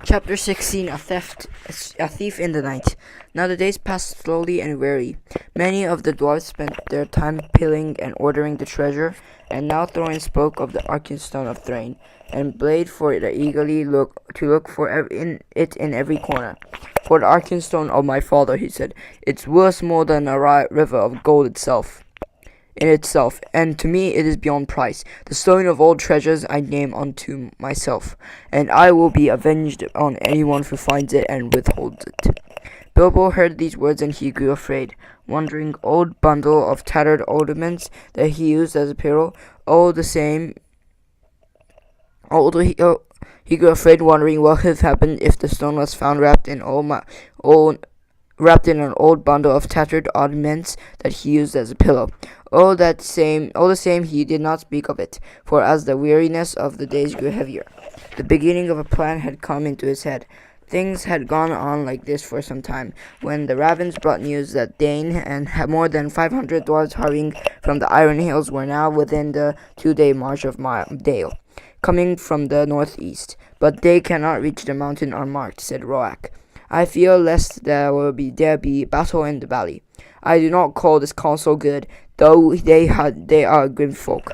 Chapter 16. A thief in the night. Now the days passed slowly and weary. Many of the dwarfs spent their time pilling and ordering the treasure, and now Thorin spoke of the Arkenstone of Thrain, and Blade for it eagerly look for in every corner. For the Arkenstone of my father, he said, it's worth more than a river of gold in itself, and to me it is beyond price. The stone of all treasures I name unto myself, and I will be avenged on anyone who finds it and withholds it. Bilbo heard these words and he grew afraid, wondering old bundle of tattered ornaments that he used as a pillow. He grew afraid, wondering what would have happened if the stone was found wrapped in an old bundle of tattered ornaments that he used as a pillow. All the same, he did not speak of it, for as the weariness of the days grew heavier, the beginning of a plan had come into his head. Things had gone on like this for some time, when the ravens brought news that Dane and more than 500 dwarves hurrying from the Iron Hills were now within the 2-day march of Dale, coming from the northeast. But they cannot reach the mountain unmarked, said Roak. I fear lest there be battle in the valley. I do not call this council good, though they are grim folk.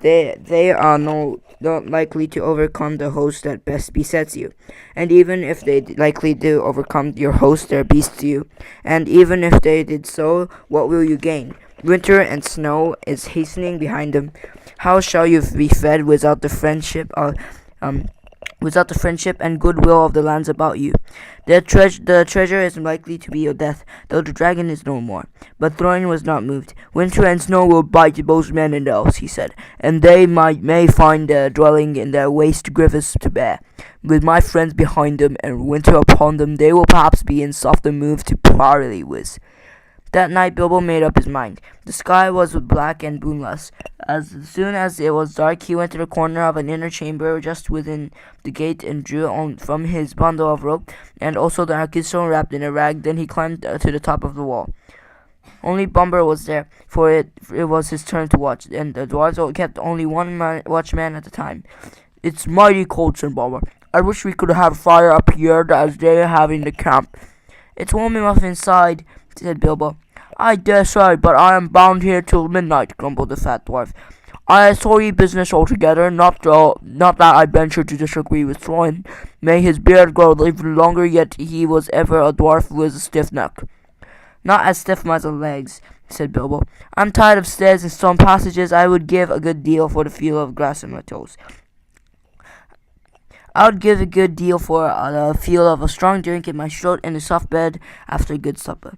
They are not likely to overcome the host that best besets you. And even if they likely do overcome your host, there beats you. And even if they did so, what will you gain? Winter and snow is hastening behind them. How shall you be fed without the friendship and goodwill of the lands about you? The treasure is likely to be your death, though the dragon is no more. But Thorin was not moved. Winter and snow will bite both men and elves, he said, and they may find their dwelling in their waste grievous to bear. With my friends behind them and winter upon them, they will perhaps be in softer mood to parley with. That night Bilbo made up his mind. The sky was black and moonless. As soon as it was dark, he went to the corner of an inner chamber just within the gate and drew from his bundle of rope, and also the Arkenstone wrapped in a rag. Then he climbed to the top of the wall. Only Bumber was there, for it was his turn to watch, and the dwarves kept only one watchman at a time. It's mighty cold, said Bumber. I wish we could have fire up here as they have in the camp. It's warm enough inside, said Bilbo. I dare say, but I am bound here till midnight, grumbled the fat dwarf. I sorry business altogether, not that I venture to disagree with Thorin. May his beard grow even longer, yet he was ever a dwarf with a stiff neck. Not as stiff as my legs, said Bilbo. I'm tired of stairs and stone passages. I would give a good deal for the feel of grass on my toes. I would give a good deal for the feel of a strong drink in my throat and a soft bed after a good supper.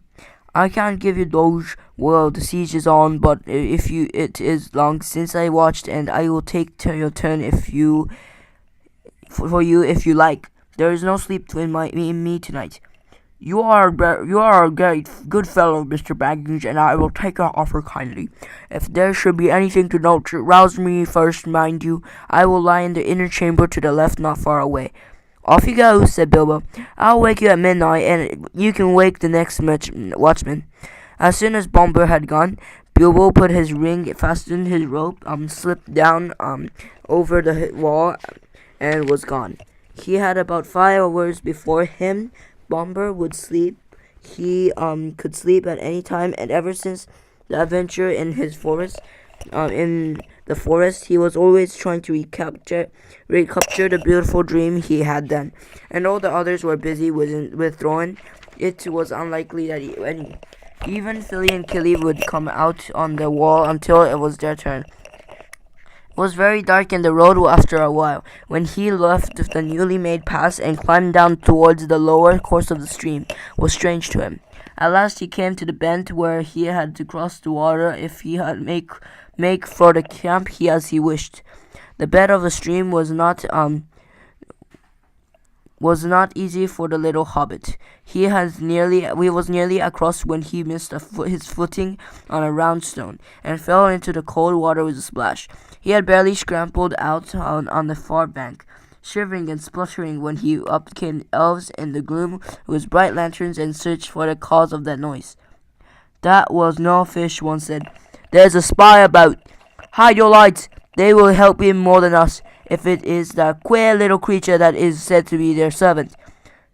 I can't give you those while the siege is on, but it is long since I watched, and I will take your turn for you if you like. There is no sleep in me tonight. You are a great good fellow, Mr. Baggins, and I will take your offer kindly. If there should be anything to note, rouse me first, mind you. I will lie in the inner chamber to the left, not far away. Off you go, said Bilbo. I'll wake you at midnight, and you can wake the next watchman. As soon as Bumber had gone, Bilbo put his ring, fastened his rope, slipped down over the wall, and was gone. He had about 5 hours before him. Bumber would sleep. He could sleep at any time, and ever since the adventure in the forest, he was always trying to recapture the beautiful dream he had then. And all the others were busy with Thorin. It was unlikely that even Philly and Killy would come out on the wall until it was their turn. It was very dark in the road after a while, when he left the newly made pass and climbed down towards the lower course of the stream. Was strange to him. At last he came to the bend where he had to cross the water if he had make for the camp as he wished. The bed of the stream was not easy for the little hobbit. He was nearly across when he missed his footing on a round stone and fell into the cold water with a splash. He had barely scrambled out on the far bank, shivering and spluttering, when up came elves in the gloom with bright lanterns and searched for the cause of that noise. That was no fish, one said. There's a spy about. Hide your lights. They will help him more than us. if it is that queer little creature that is said to be their servant.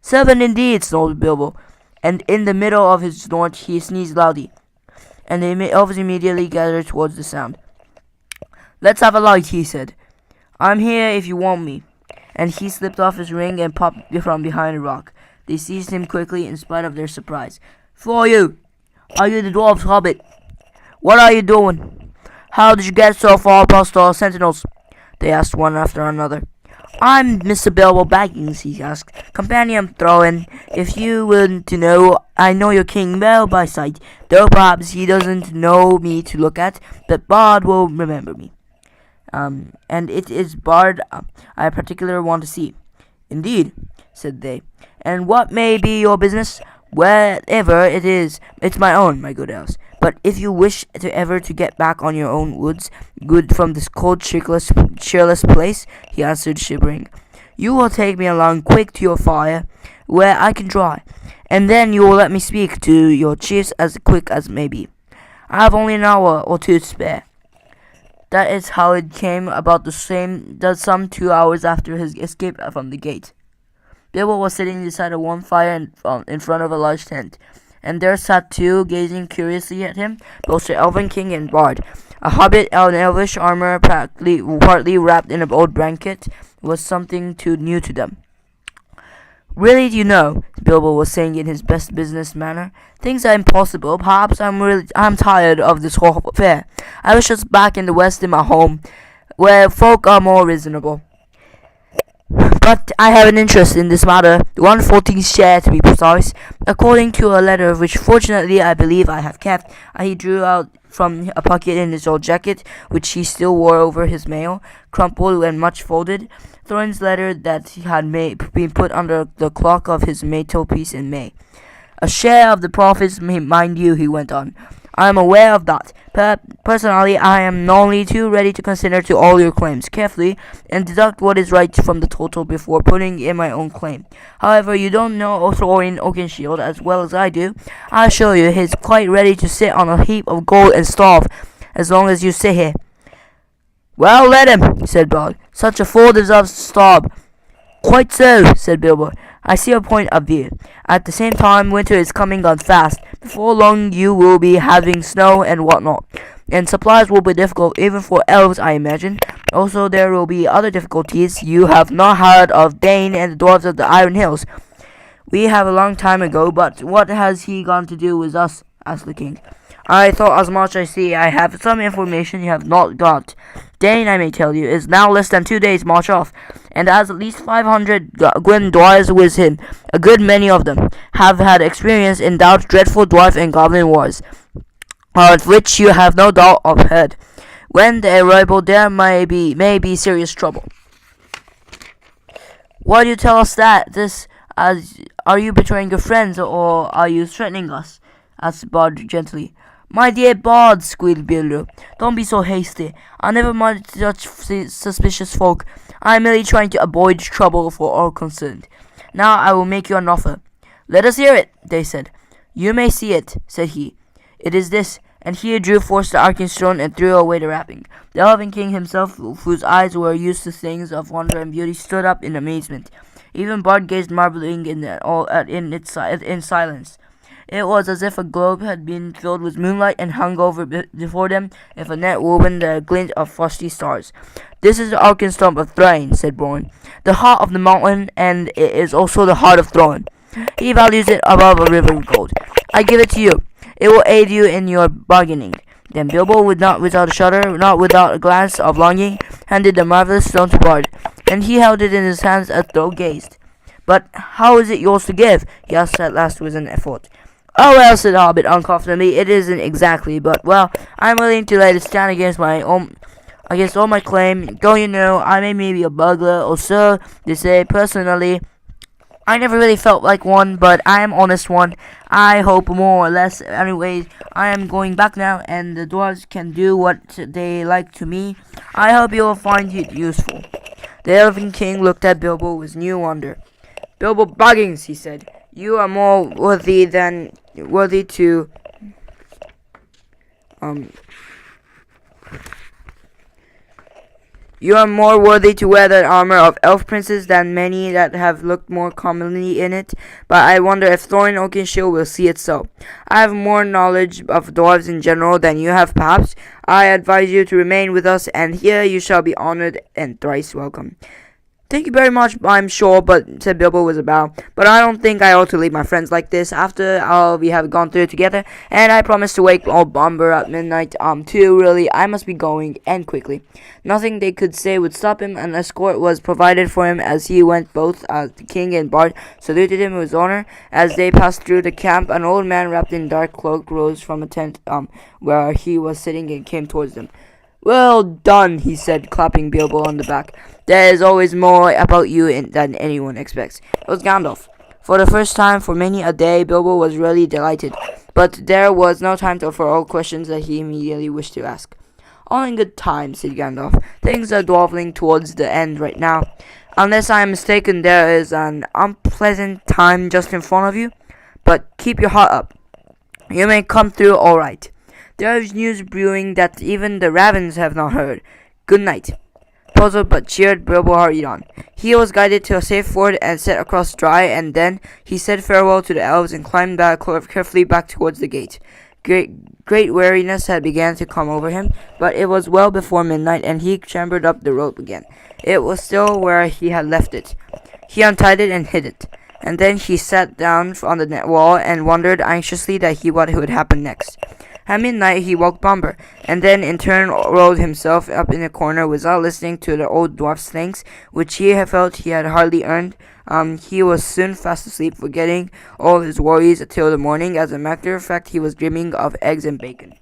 Servant indeed, snorted Bilbo, and in the middle of his snort he sneezed loudly, and the elves immediately gathered towards the sound. Let's have a light, he said. I'm here if you want me. And he slipped off his ring and popped from behind a rock. They seized him quickly in spite of their surprise. Who are you? Are you the dwarf's hobbit? What are you doing? How did you get so far past our sentinels? They asked one after another. I'm Mr. Bilbo Baggins, he asked. Companion Throwen, if you want to know, I know your king well by sight, though perhaps he doesn't know me to look at, but Bard will remember me. And it is Bard I particularly want to see. Indeed, said they. And what may be your business? Whatever it is, it's my own, my good elves. But if you wish to ever to get back on your own woods, good from this cold, cheerless place, he answered, shivering, you will take me along quick to your fire, where I can dry, and then you will let me speak to your chiefs as quick as may be. I have only an hour or two to spare. That is how it came about some 2 hours after his escape from the gate. Bilbo was sitting beside a warm fire in front of a large tent, and there sat two, gazing curiously at him, both the Elven King and Bard. A hobbit in elvish armor, partly wrapped in an old blanket, was something too new to them. Really, do you know, Bilbo was saying in his best business manner, things are impossible. Perhaps I'm tired of this whole affair. I was just back in the West in my home, where folk are more reasonable. But I have an interest in this matter, the 1/14th share to be precise. According to a letter which fortunately I believe I have kept, he drew out from a pocket in his old jacket, which he still wore over his mail, crumpled and much folded, Thorin's letter that had been put under the clock of his mantelpiece in May. A share of the profits, mind you, he went on. I am aware of that. Personally, I am only too ready to consider to all your claims carefully and deduct what is right from the total before putting in my own claim. However, you don't know Thorin Oakenshield as well as I do. I assure you he is quite ready to sit on a heap of gold and starve, as long as you sit here. Well, let him, said Bard. Such a fool deserves to starve. Quite so, said Bilbo. I see your point of view. At the same time, winter is coming on fast. Before long you will be having snow and whatnot, and supplies will be difficult even for elves, I imagine. Also, there will be other difficulties. You have not heard of Dane and the dwarves of the Iron Hills. We have a long time ago, but what has he got to do with us? Asked the king. I thought as much. I see. I have some information you have not got. Dane, I may tell you, is now less than 2 days' march off, and has at least 500 Gwyn dwarves with him. A good many of them have had experience in those dreadful dwarf and goblin wars, of which you have no doubt of heard. When they arrive, there may be serious trouble. Why do you tell us that? Are you betraying your friends, or are you threatening us? Asked Bard gently. My dear Bard, squealed Bilbo, don't be so hasty. I never mind such suspicious folk. I am merely trying to avoid trouble for all concerned. Now I will make you an offer. Let us hear it, they said. You may see it, said he. It is this, and he drew forth the Arkenstone and threw away the wrapping. The Elven King himself, whose eyes were used to things of wonder and beauty, stood up in amazement. Even Bard gazed marveling in silence. It was as if a globe had been filled with moonlight and hung over before them, if a net woven the glint of frosty stars. This is the Arkenstone of Thrain, said Born, the heart of the mountain, and it is also the heart of Thrain. He values it above a river of gold. I give it to you. It will aid you in your bargaining. Then Bilbo, without a shudder, not without a glance of longing, handed the marvelous stone to Bard, and he held it in his hands as though gazed. But how is it yours to give? He asked at last with an effort. Oh well, said the Hobbit uncomfortably, it isn't exactly, but well, I'm willing to let it stand against all my claim. Though you know, I may be a burglar, or so they say. Personally, I never really felt like one, but I am honest one. I hope more or less. Anyways, I am going back now, and the dwarves can do what they like to me. I hope you will find it useful. The Elven King looked at Bilbo with new wonder. Bilbo Baggins, he said, you are more worthy to You are more worthy to wear the armor of elf princes than many that have looked more commonly in it, but I wonder if Thorin Oakenshield will see it so. I have more knowledge of dwarves in general than you have, perhaps. I advise you to remain with us, and here you shall be honored and thrice welcome. Thank you very much, I'm sure, said Bilbo with a bow. But I don't think I ought to leave my friends like this after all we have gone through it together, and I promised to wake old Bomber at midnight, too. Really, I must be going, and quickly. Nothing they could say would stop him. An escort was provided for him as he went. Both the king and Bard saluted him with honor. As they passed through the camp, an old man wrapped in dark cloak rose from a tent, where he was sitting and came towards them. Well done, he said, clapping Bilbo on the back. There is always more about you than anyone expects. It was Gandalf. For the first time for many a day, Bilbo was really delighted, but there was no time for all questions that he immediately wished to ask. All in good time, said Gandalf. Things are dawdling towards the end right now. Unless I am mistaken, there is an unpleasant time just in front of you, but keep your heart up. You may come through all right. There is news brewing that even the ravens have not heard. Good night. Puzzled but cheered, Bilbo hurried on. He was guided to a safe ford and set across dry, and then he said farewell to the elves and climbed back carefully back towards the gate. Great weariness had begun to come over him, but it was well before midnight, and he clambered up the rope again. It was still where he had left it. He untied it and hid it, and then he sat down on the wall and wondered anxiously what would happen next. At midnight he woke Bomber, and then in turn rolled himself up in a corner without listening to the old dwarf's thanks, which he had felt he had hardly earned. He was soon fast asleep, forgetting all his worries till the morning. As a matter of fact, he was dreaming of eggs and bacon.